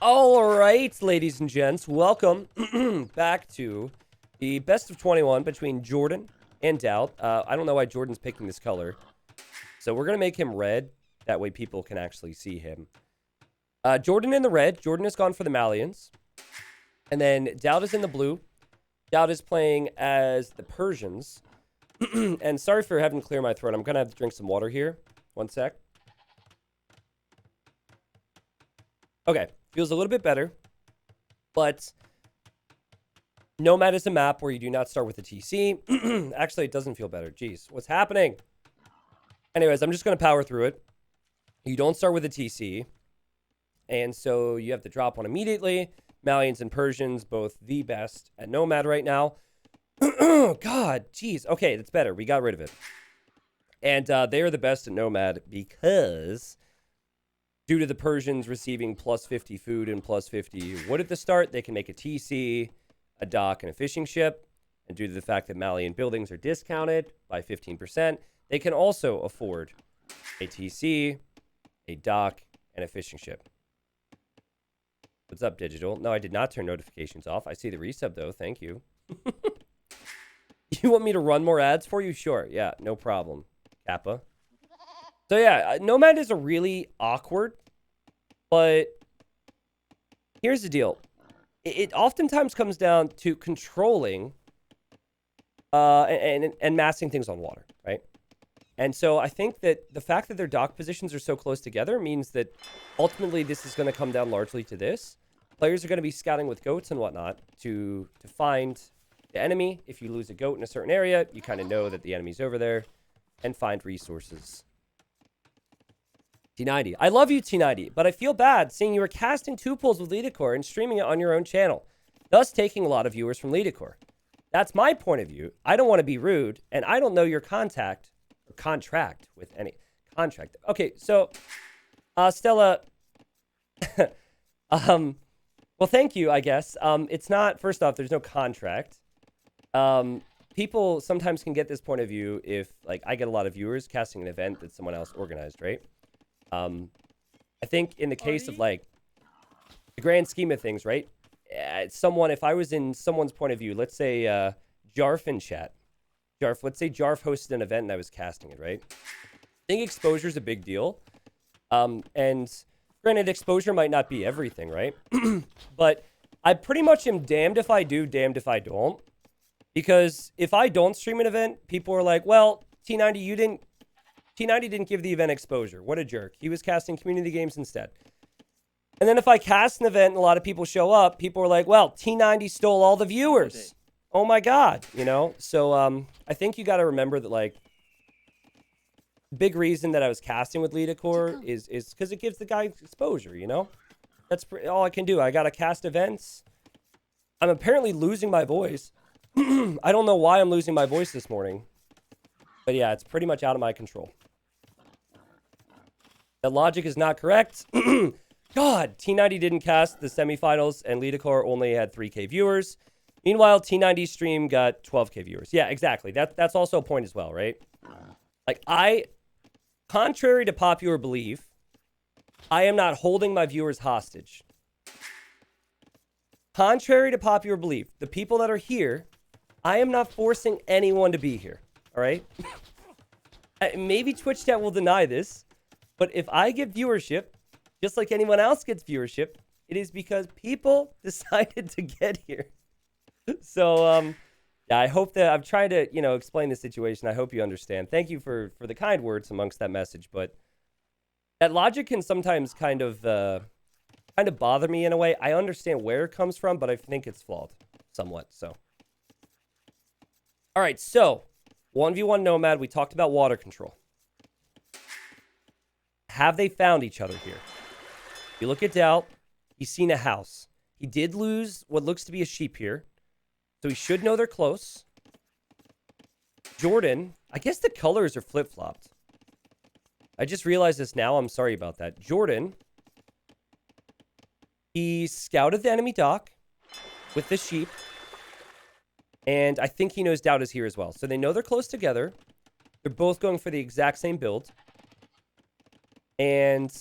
All right, ladies and gents, welcome back to the best of 21 between Jordan and DauT. I don't know why Jordan's picking this color, so we're going to make him red. That way people can actually see him. Jordan in the red. Jordan has gone for the Malians. And then DauT is in the blue. DauT is playing as the Persians. And sorry for having to clear my throat. I'm going to have to drink some water here. One sec. Okay. Feels a little bit better. But Nomad is a map where you do not start with a TC. Actually, it doesn't feel better. Jeez, what's happening? Anyways, I'm just going to power through it. You don't start with a TC. And so you have to drop one immediately. Malians and Persians, both the best at Nomad right now. God, jeez. Okay, that's better. We got rid of it. And they are the best at Nomad because due to the Persians receiving plus 50 food and plus 50 wood at the start, they can make a TC, a dock, and a fishing ship. And due to the fact that Malian buildings are discounted by 15%, they can also afford a TC, a dock, and a fishing ship. What's up, Digital? No, I did not turn notifications off. I see the resub, though. Thank you. You want me to run more ads for you? Sure. Yeah, no problem. Kappa. So, yeah, Nomad is a really awkward, but here's the deal. It oftentimes comes down to controlling and massing things on water, right? And so I think that the fact that their dock positions are so close together means that ultimately this is going to come down largely to this. Players are going to be scouting with goats and whatnot to find the enemy. If you lose a goat in a certain area, you kind of know that the enemy's over there and find resources. T90. I love you, T90, but I feel bad seeing you were casting 2 pulls with Leadcore and streaming it on your own channel, thus taking a lot of viewers from Leadcore. That's my point of view. I don't want to be rude, and I don't know your contract with any contract. Okay, so Stella, well, thank you, I guess. It's not, first off, there's no contract. People sometimes can get this point of view if, like, I get a lot of viewers casting an event that someone else organized, right? I think in the case of, like, the grand scheme of things, right? If I was in someone's point of view, let's say Jarf in chat. Jarf, let's say Jarf hosted an event and I was casting it, right? I think exposure is a big deal. And granted, exposure might not be everything, right? But I pretty much am damned if I do, damned if I don't. Because if I don't stream an event, people are like, well, T90 didn't give the event exposure. What a jerk. He was casting community games instead. And then if I cast an event and a lot of people show up, people are like, well, T90 stole all the viewers. Oh my God, you know? So I think you got to remember that, like, big reason that I was casting with Leadcore is because it gives the guy exposure, you know? That's all I can do. I got to cast events. I'm apparently losing my voice. I don't know why I'm losing my voice this morning. But yeah, it's pretty much out of my control. That logic is not correct. God, T90 didn't cast the semifinals and Leadcore only had 3K viewers. Meanwhile, T90's stream got 12K viewers. Yeah, exactly. That's also a point as well, right? Like, contrary to popular belief, I am not holding my viewers hostage. Contrary to popular belief, the people that are here, I am not forcing anyone to be here, all right? Maybe Twitch chat will deny this, but if I get viewership, just like anyone else gets viewership, it is because people decided to get here. So, yeah, I hope that I'm trying to, explain the situation. I hope you understand. Thank you for the kind words amongst that message, but that logic can sometimes kind of bother me in a way. I understand where it comes from, but I think it's flawed somewhat. So, all right. So, 1v1 Nomad. We talked about water control. Have they found each other here? You look at DauT. He's seen a house. He did lose what looks to be a sheep here. So he should know they're close. Jordan, I guess the colors are flip-flopped. I just realized this now. I'm sorry about that. Jordan, he scouted the enemy dock with the sheep. And I think he knows DauT is here as well. So they know they're close together. They're both going for the exact same build. And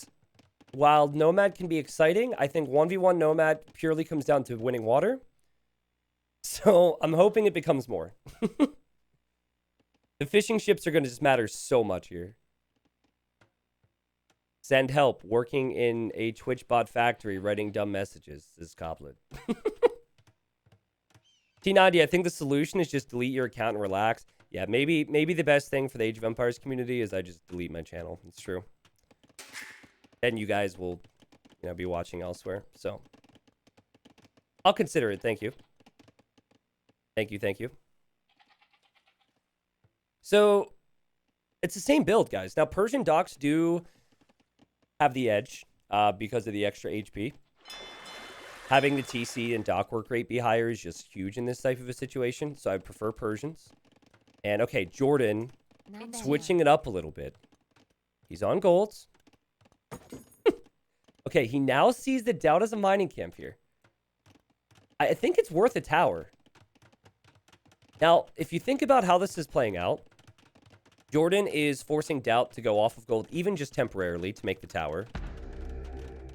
while nomad can be exciting, I think 1v1 nomad purely comes down to winning water. So I'm hoping it becomes more. The fishing ships are going to just matter so much here. Send help. Working in a Twitch bot factory, writing dumb messages. This is Coplet. T90, I think the solution is just delete your account and relax. Yeah, maybe the best thing for the Age of Empires community is I just delete my channel. It's true. Then you guys will, be watching elsewhere. So I'll consider it. Thank you. Thank you. So it's the same build, guys. Now, Persian docks do have the edge because of the extra HP. Having the TC and dock work rate be higher is just huge in this type of a situation. So I prefer Persians. And okay, Jordan switching it up a little bit. He's on golds. Okay, he now sees the DauT as a mining camp here. I think it's worth a tower. Now, if you think about how this is playing out, Jordan is forcing DauT to go off of gold, even just temporarily, to make the tower.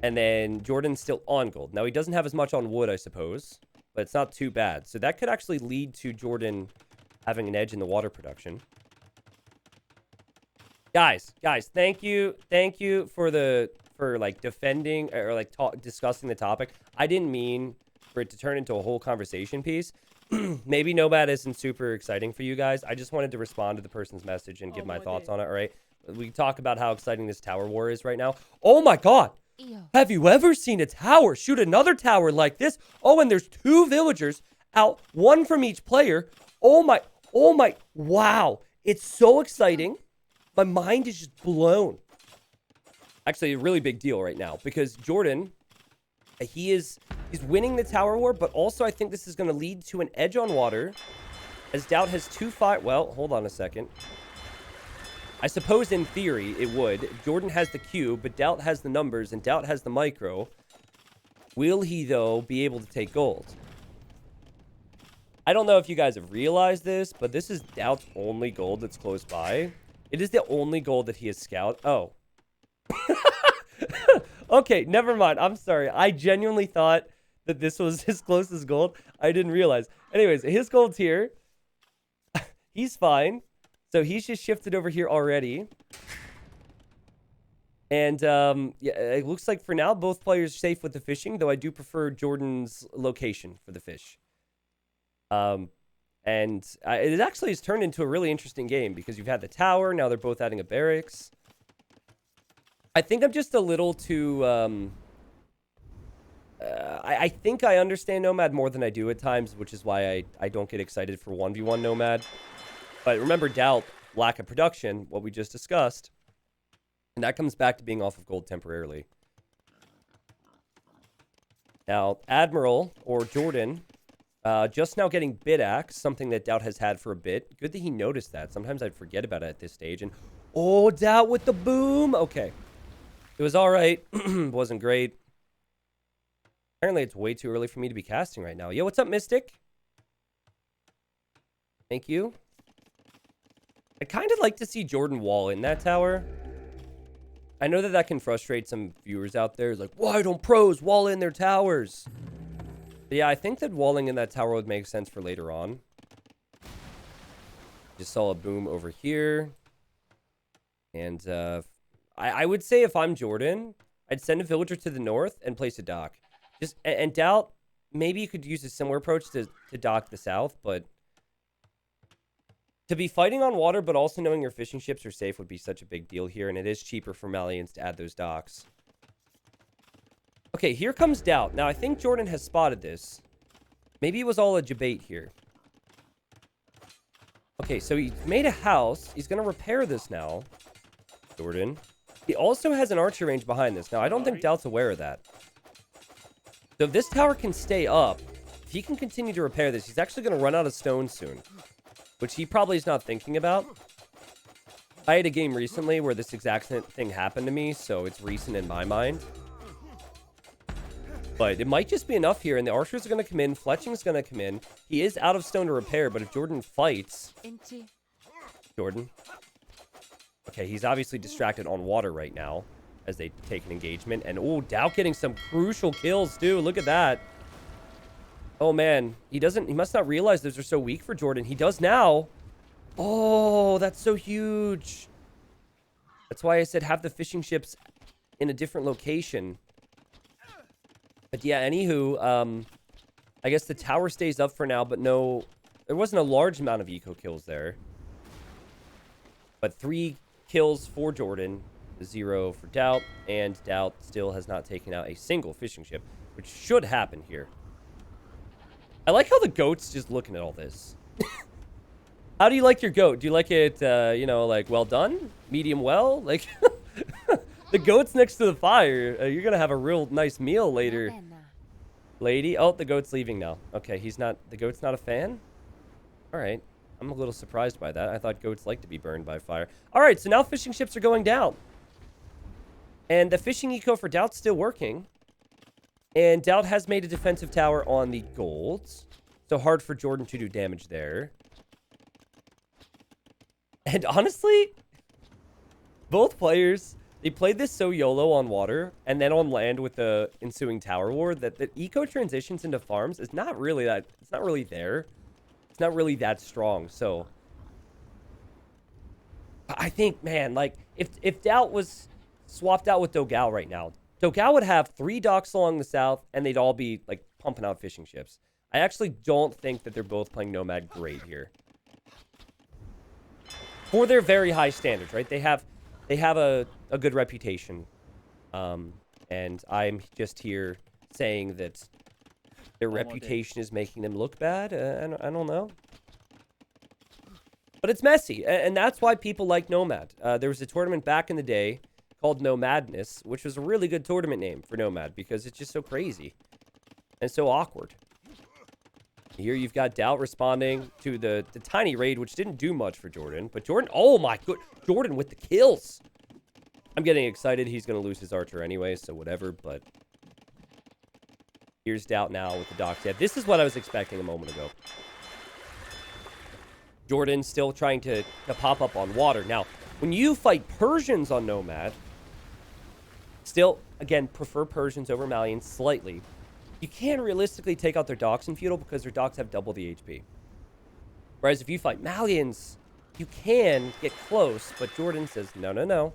And then Jordan's still on gold. Now, he doesn't have as much on wood, I suppose, but it's not too bad. So that could actually lead to Jordan having an edge in the water production. Guys, thank you for defending or discussing the topic. I didn't mean for it to turn into a whole conversation piece. Maybe Nomad isn't super exciting for you guys. I just wanted to respond to the person's message and give my thoughts on it, all right? We talk about how exciting this tower war is right now. Oh my god! Have you ever seen a tower shoot another tower like this? Oh, and there's 2 villagers out, 1 from each player. Oh my, wow. It's so exciting. My mind is just blown. Actually, a really big deal right now because Jordan, he's winning the tower war, but also I think this is going to lead to an edge on water as DauT has 2 fight. Well, hold on a second. I suppose in theory it would. Jordan has the Q, but DauT has the numbers and DauT has the micro. Will he, though, be able to take gold? I don't know if you guys have realized this, but this is DauT's only gold that's close by. It is the only gold that he has scout. Oh. Okay, never mind. I'm sorry. I genuinely thought that this was his closest gold. I didn't realize. Anyways, his gold's here. He's fine. So he's just shifted over here already. And yeah, it looks like for now, both players safe with the fishing, though I do prefer Jordan's location for the fish. It actually has turned into a really interesting game because you've had the tower. Now they're both adding a barracks. I think I'm just a little too... I think I understand Nomad more than I do at times, which is why I don't get excited for 1v1 Nomad. But remember, DauT, lack of production, what we just discussed. And that comes back to being off of gold temporarily. Now, Admiral, or Jordan, just now getting Bit Axe, something that DauT has had for a bit. Good that he noticed that. Sometimes I'd forget about it at this stage. And, oh, DauT with the boom! Okay. It was alright. Wasn't great. Apparently, it's way too early for me to be casting right now. Yo, what's up, Mystic? Thank you. I'd kind of like to see Jordan wall in that tower. I know that can frustrate some viewers out there. It's like, why don't pros wall in their towers? But yeah, I think that walling in that tower would make sense for later on. Just saw a boom over here. And I would say if I'm Jordan, I'd send a villager to the north and place a dock. And DauT, maybe you could use a similar approach to dock the south, but to be fighting on water, but also knowing your fishing ships are safe would be such a big deal here, and it is cheaper for Malians to add those docks. Okay, here comes DauT. Now, I think Jordan has spotted this. Maybe it was all a debate here. Okay, so he made a house. He's going to repair this now, Jordan. He also has an archer range behind this. Now, I don't think DauT's aware of that. So if this tower can stay up, if he can continue to repair this, he's actually going to run out of stone soon, which he probably is not thinking about. I had a game recently where this exact thing happened to me, so it's recent in my mind. But it might just be enough here, and the archers are going to come in, Fletching's going to come in. He is out of stone to repair, but if Jordan fights... Jordan. Okay, he's obviously distracted on water right now. as they take an engagement. And, oh, DauT getting some crucial kills, too. Look at that. Oh, man. He must not realize those are so weak for Jordan. He does now. Oh, that's so huge. That's why I said have the fishing ships in a different location. But yeah, anywho, I guess the tower stays up for now, but no, there wasn't a large amount of eco kills there. But 3 kills for Jordan, 0 for DauT, and DauT still has not taken out a single fishing ship, which should happen here. I like how the goat's just looking at all this. How do you like your goat? Do you like it, you know, like well done? Medium well? Like, the goat's next to the fire. You're going to have a real nice meal later. Lady. Oh, the goat's leaving now. Okay, the goat's not a fan? All right. I'm a little surprised by that. I thought goats like to be burned by fire. All right, so now fishing ships are going down. And the fishing eco for DauT's still working. And DauT has made a defensive tower on the golds. So hard for Jordan to do damage there. And honestly, both players, they played this so YOLO on water and then on land with the ensuing tower war that the eco transitions into farms is not really that, it's not really there. It's not really that strong. So I think, man, like if DauT was swapped out with DauGal right now, DauGal would have 3 docks along the south and they'd all be like pumping out fishing ships. I actually don't think that they're both playing Nomad great here. For their very high standards, right? They have a good reputation. And I'm just here saying that their reputation is making them look bad. I don't know. But it's messy. And that's why people like Nomad. There was a tournament back in the day called Nomadness, which was a really good tournament name for Nomad because it's just so crazy and so awkward. Here you've got DauT responding to the tiny raid, which didn't do much for Jordan. But Jordan, oh my good, Jordan with the kills. I'm getting excited. He's going to lose his archer anyway, so whatever. But here's DauT now with the docks. Yeah, this is what I was expecting a moment ago. Jordan still trying to pop up on water. Now, when you fight Persians on Nomad, still, again, prefer Persians over Malians slightly. You can realistically take out their docks in Feudal because their docks have double the HP. Whereas if you fight Malians, you can get close, but Jordan says, no, no, no.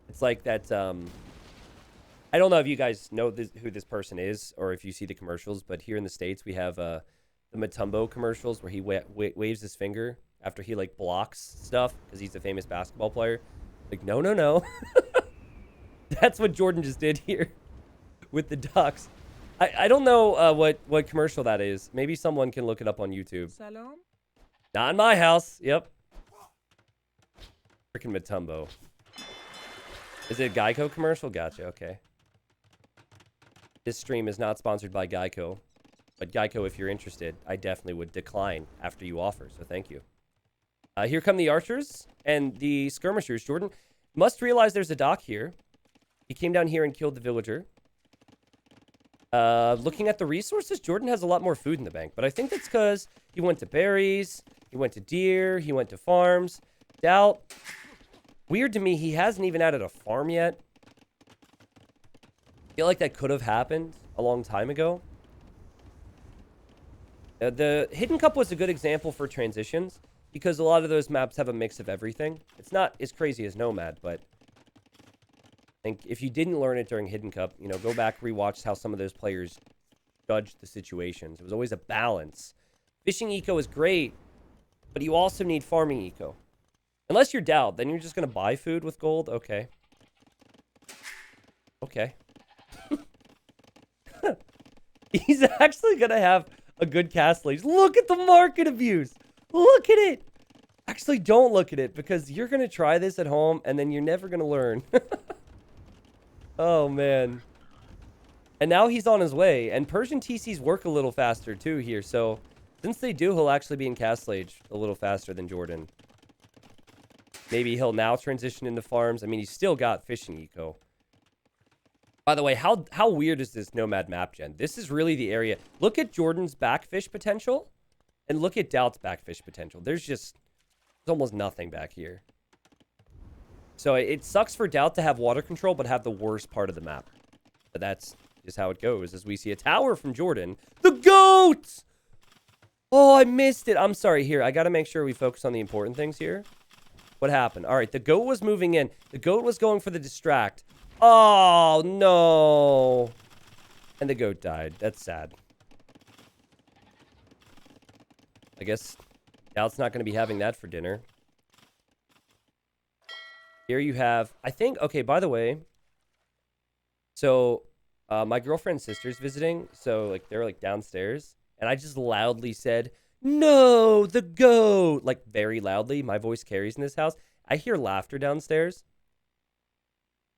It's like that, I don't know if you guys know who this person is or if you see the commercials, but here in the States, we have the Mutombo commercials where he waves his finger after he, like, blocks stuff because he's a famous basketball player. Like, no, no, no. That's what Jordan just did here with the docks. I don't know what commercial that is. Maybe someone can look it up on YouTube. Salam? Not in my house. Yep. Freaking Mutombo. Is it a Geico commercial? Gotcha. Okay. This stream is not sponsored by Geico. But Geico, if you're interested, I definitely would decline after you offer. So thank you. Here come the archers and the skirmishers. Jordan must realize there's a dock here. He came down here and killed the villager. Looking at the resources, Jordan has a lot more food in the bank. But I think that's because he went to berries, he went to deer, he went to farms. DauT, weird to me, he hasn't even added a farm yet. I feel like that could have happened a long time ago. The Hidden Cup was a good example for transitions because a lot of those maps have a mix of everything. It's not as crazy as Nomad, but I think if you didn't learn it during Hidden Cup, you know, go back, rewatch how some of those players judged the situations. It was always a balance. Fishing eco is great, but you also need farming eco. Unless you're DauT, then you're just going to buy food with gold. Okay. Okay. He's actually going to have a good cast leash. Look at the market abuse. Look at it. Actually, don't look at it because you're going to try this at home and then you're never going to learn. Oh, man. And now he's on his way. And Persian TCs work a little faster, too, here. So, since they do, he'll actually be in Cast Age a little faster than Jordan. Maybe he'll now transition into farms. I mean, he's still got fishing eco. By the way, how weird is this Nomad map gen? This is really the area. Look at Jordan's backfish potential. And look at DauT's backfish potential. There's almost nothing back here. So it sucks for DauT to have water control, but have the worst part of the map. But that's just how it goes, as we see a tower from Jordan. The GOAT! Oh, I missed it. I'm sorry. Here, I got to make sure we focus on the important things here. What happened? All right, the GOAT was moving in. The GOAT was going for the distract. Oh, no. And the GOAT died. That's sad. I guess DauT's not going to be having that for dinner. Here you have, I think, okay, by the way, so my girlfriend's sister's visiting, so like they're like downstairs, and I just loudly said, no, the GOAT, like very loudly. My voice carries in this house. I hear laughter downstairs,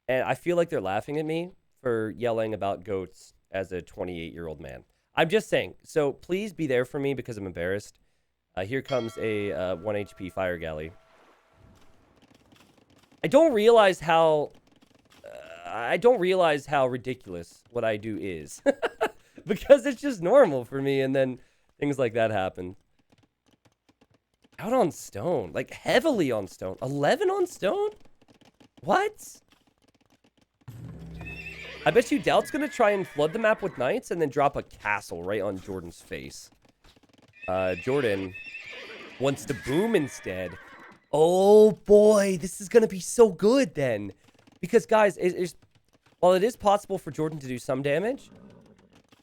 and I feel like they're laughing at me for yelling about goats as a 28-year-old man. I'm just saying, so please be there for me because I'm embarrassed. Here comes a 1 HP fire galley. I don't realize how ridiculous what I do is. Because it's just normal for me, and then things like that happen. Out on stone. Like, heavily on stone. 11 on stone? What? I bet you DauT's gonna try and flood the map with knights and then drop a castle right on Jordan's face. Jordan wants to boom instead. Oh boy, this is gonna be so good then. Because guys, while it is possible for Jordan to do some damage,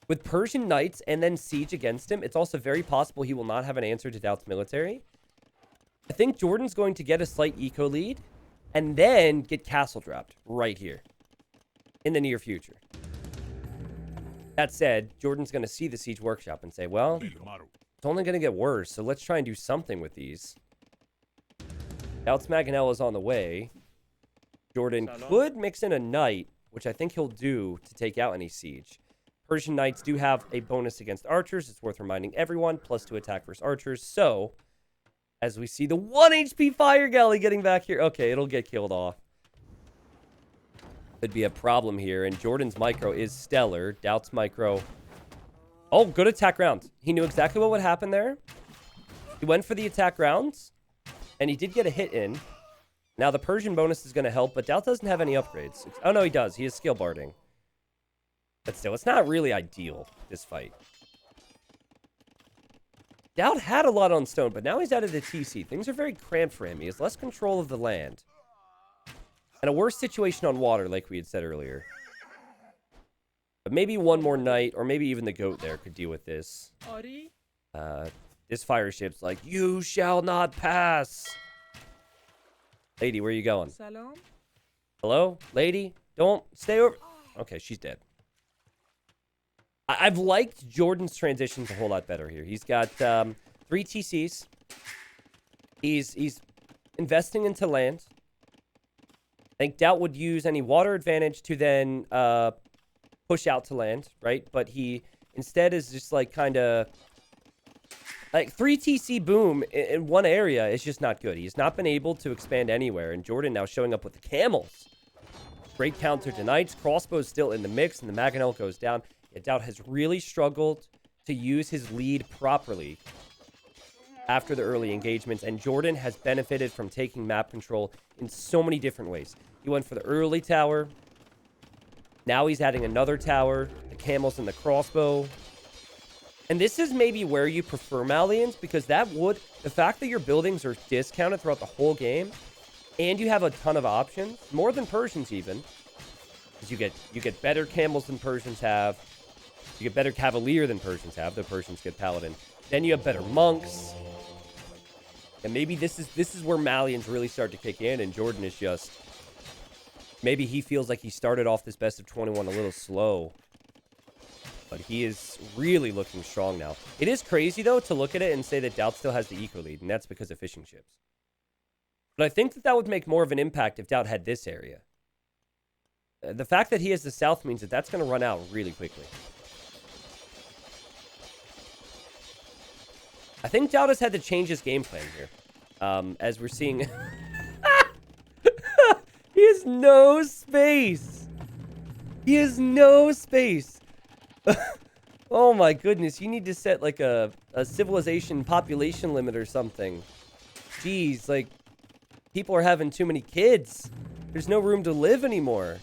with Persian knights and then siege against him, it's also very possible he will not have an answer to DauT's military. I think Jordan's going to get a slight eco lead and then get castle dropped right here in the near future. That said, Jordan's going to see the siege workshop and say, well, it's only going to get worse, so let's try and do something with these. DauT's Mangonel is on the way. Jordan could mix in a knight, which I think he'll do to take out any siege. Persian knights do have a bonus against archers. It's worth reminding everyone. +2 attack versus archers. So, as we see the 1 HP fire galley getting back here. Okay, it'll get killed off. Could be a problem here. And Jordan's micro is stellar. DauT's micro. Oh, good attack round. He knew exactly what would happen there. He went for the attack rounds. And he did get a hit in. Now, the Persian bonus is going to help. But DauT doesn't have any upgrades. Oh, no, he does. He is skill barding. But still, it's not really ideal, this fight. DauT had a lot on stone, but now he's out of the TC. Things are very cramped for him. He has less control of the land. And a worse situation on water, like we had said earlier. But maybe one more knight, or maybe even the GOAT there could deal with this. This fire ship's like, you shall not pass. Lady, where are you going? Salam. Hello? Lady? Don't stay over. Okay, she's dead. I've liked Jordan's transitions a whole lot better here. He's got 3 TCs. He's investing into land. I think DauT would use any water advantage to then push out to land, right? But he instead is just like kind of like 3 TC boom in one area is just not good. He's not been able to expand anywhere. And Jordan now showing up with the camels. Great counter to knights. Crossbow's still in the mix, and the Mangonel goes down. Yeah, DauT has really struggled to use his lead properly after the early engagements, and Jordan has benefited from taking map control in so many different ways. He went for the early tower. Now he's adding another tower, the camels and the crossbow. And this is maybe where you prefer Malians, because that would, the fact that your buildings are discounted throughout the whole game, and you have a ton of options, more than Persians even, because you get better camels than Persians have. You get better Cavalier than Persians have. The Persians get Paladin. Then you have better monks. And maybe this is where Malians really start to kick in, and Jordan is just... Maybe he feels like he started off this best of 21 a little slow. But he is really looking strong now. It is crazy, though, to look at it and say that DauT still has the eco lead, and that's because of fishing ships. But I think that would make more of an impact if DauT had this area. The fact that he has the south means that that's going to run out really quickly. I think DauT has had to change his game plan here. As we're seeing... He has no space. He has no space. Oh my goodness. You need to set like a civilization population limit or something. Jeez, like... people are having too many kids. There's no room to live anymore.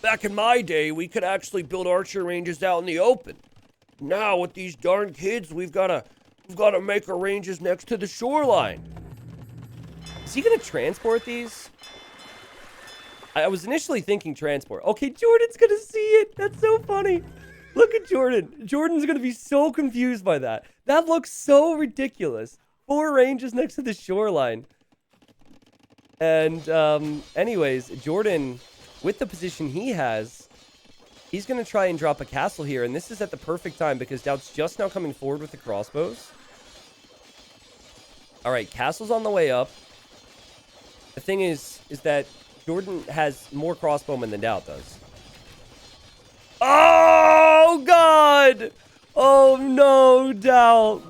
Back in my day, we could actually build archery ranges out in the open. Now, with these darn kids, we've got to make our ranges next to the shoreline. Is he going to transport these? I was initially thinking transport. Okay, Jordan's going to see it. That's so funny. Look at Jordan. Jordan's going to be so confused by that. That looks so ridiculous. 4 ranges next to the shoreline. And anyways, Jordan, with the position he has, he's going to try and drop a castle here. And this is at the perfect time because DauT's just now coming forward with the crossbows. All right, castle's on the way up. The thing is that Jordan has more crossbowmen than DauT does. Oh, God! Oh, no, DauT.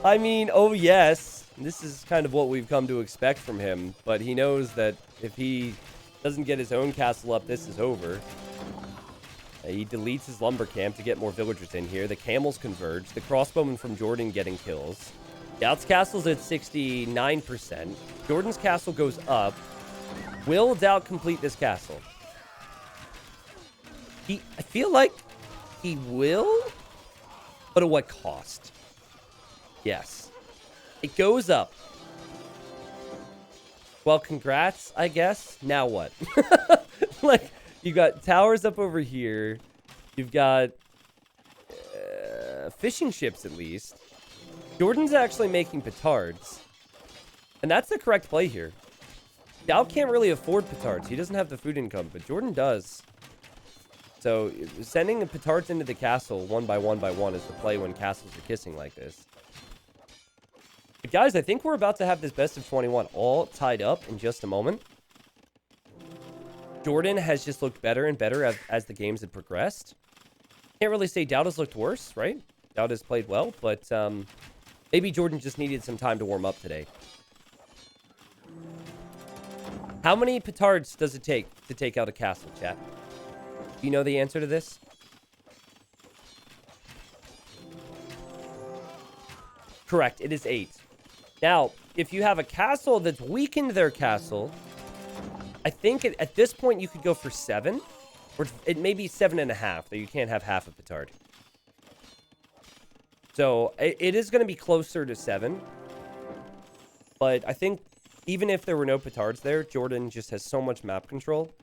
I mean, oh, yes. This is kind of what we've come to expect from him. But he knows that if he doesn't get his own castle up, this is over. He deletes his lumber camp to get more villagers in here. The camels converge. The crossbowmen from Jordan getting kills. DauT's castle's at 69%. Jordan's castle goes up. Will DauT complete this castle? I feel like he will, but at what cost? Yes. It goes up. Well, congrats, I guess. Now what? Like, you got towers up over here. You've got fishing ships, at least. Jordan's actually making petards. And that's the correct play here. DauT can't really afford petards. He doesn't have the food income, but Jordan does. So sending petards into the castle one by one is the play when castles are kissing like this. But guys, I think we're about to have this best of 21 all tied up in just a moment. Jordan has just looked better and better as the games have progressed. Can't really say DauT has looked worse, right? DauT has played well, but maybe Jordan just needed some time to warm up today. How many petards does it take to take out a castle, chat? Do you know the answer to this? Correct, it is 8. Now, if you have a castle that's weakened their castle, I think at this point you could go for 7. Or it may be 7.5, though you can't have half a petard. So, it is going to be closer to 7. But I think even if there were no petards there, Jordan just has so much map control.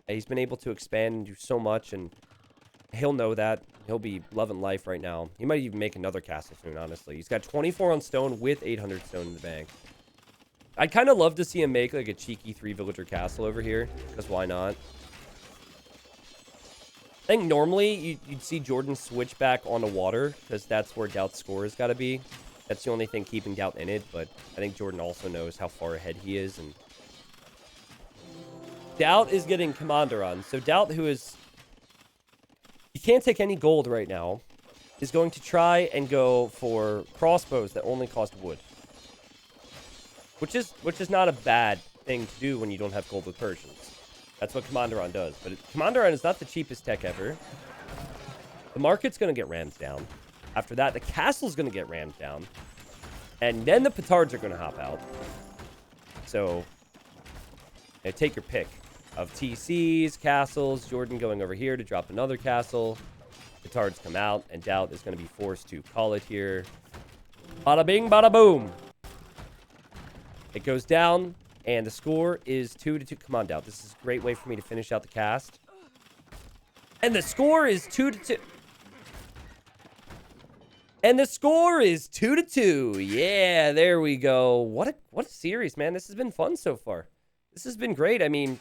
He's been able to expand and do so much, and he'll know that. He'll be loving life right now. He might even make another castle soon, honestly. He's got 24 on stone with 800 stone in the bank. I'd kind of love to see him make like a cheeky 3-villager castle over here, because why not? I think normally you'd see Jordan switch back onto water, because that's where DauT's score has got to be. That's the only thing keeping DauT in it, but I think Jordan also knows how far ahead he is. And DauT is getting Commander on. So DauT, who is... He can't take any gold right now, is going to try and go for crossbows that only cost wood. Which is not a bad thing to do when you don't have gold with Persians. That's what Commander does. But Commander is not the cheapest tech ever. The market's going to get rammed down. After that, the castle's going to get rammed down. And then the petards are going to hop out. So, take your pick of TCs, castles. Jordan going over here to drop another castle. Petards come out, and DauT is going to be forced to call it here. Bada bing, bada boom. It goes down, and the score is 2-2. Come on, DauT. This is a great way for me to finish out the cast. And the score is 2-2. And the score is 2-2. Yeah, there we go. What a series, man. This has been fun so far. This has been great. I mean,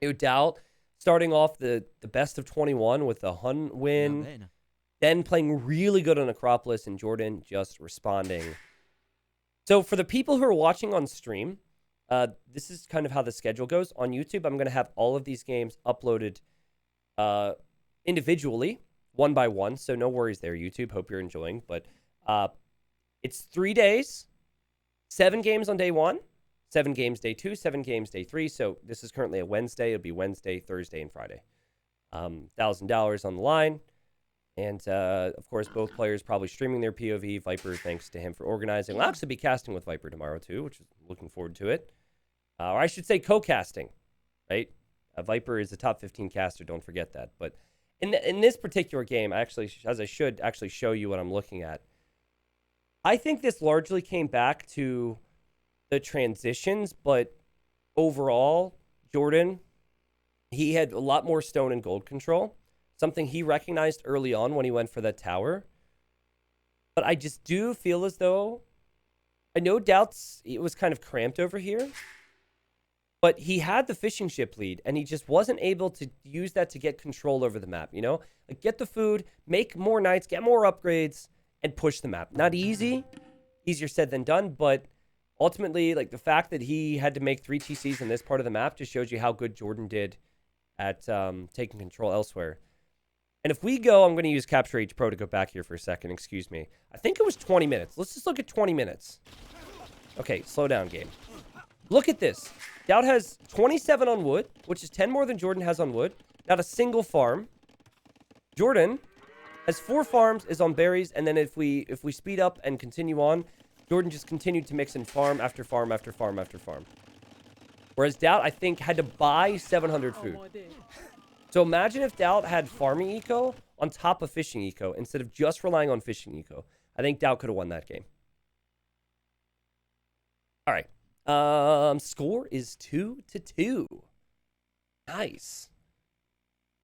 DauT starting off the best of 21 with a Hun win. Then playing really good on Acropolis, and Jordan just responding. So for the people who are watching on stream, this is kind of how the schedule goes. On YouTube, I'm going to have all of these games uploaded individually, one by one. So no worries there, YouTube. Hope you're enjoying. But it's 3 days, 7 games on day 1, 7 games day 2, 7 games day 3. So this is currently a Wednesday. It'll be Wednesday, Thursday, and Friday. $1,000 on the line. And, of course, both players probably streaming their POV. Viper, thanks to him for organizing. I'll actually be casting with Viper tomorrow, too, which is looking forward to it. Or I should say co-casting, right? Viper is a top 15 caster, don't forget that. But in this particular game, I should actually show you what I'm looking at. I think this largely came back to the transitions, but overall, Jordan, he had a lot more stone and gold control, something he recognized early on when he went for that tower. But I just do feel as though, I know DauT, it was kind of cramped over here, but he had the fishing ship lead, and he just wasn't able to use that to get control over the map, you know? Like, get the food, make more knights, get more upgrades, and push the map. Not easy, easier said than done, but ultimately, like, the fact that he had to make 3 TCs in this part of the map just shows you how good Jordan did at taking control elsewhere. And if we go, I'm going to use Capture H Pro to go back here for a second, excuse me. I think it was 20 minutes. Let's just look at 20 minutes. Okay, slow down, game. Look at this. DauT has 27 on wood, which is 10 more than Jordan has on wood. Not a single farm. Jordan has 4 farms, is on berries, and then if we speed up and continue on, Jordan just continued to mix in farm after farm after farm after farm. Whereas DauT, I think, had to buy 700 food. So imagine if DauT had farming eco on top of fishing eco instead of just relying on fishing eco. I think DauT could have won that game. All right. Score is 2-2. Nice.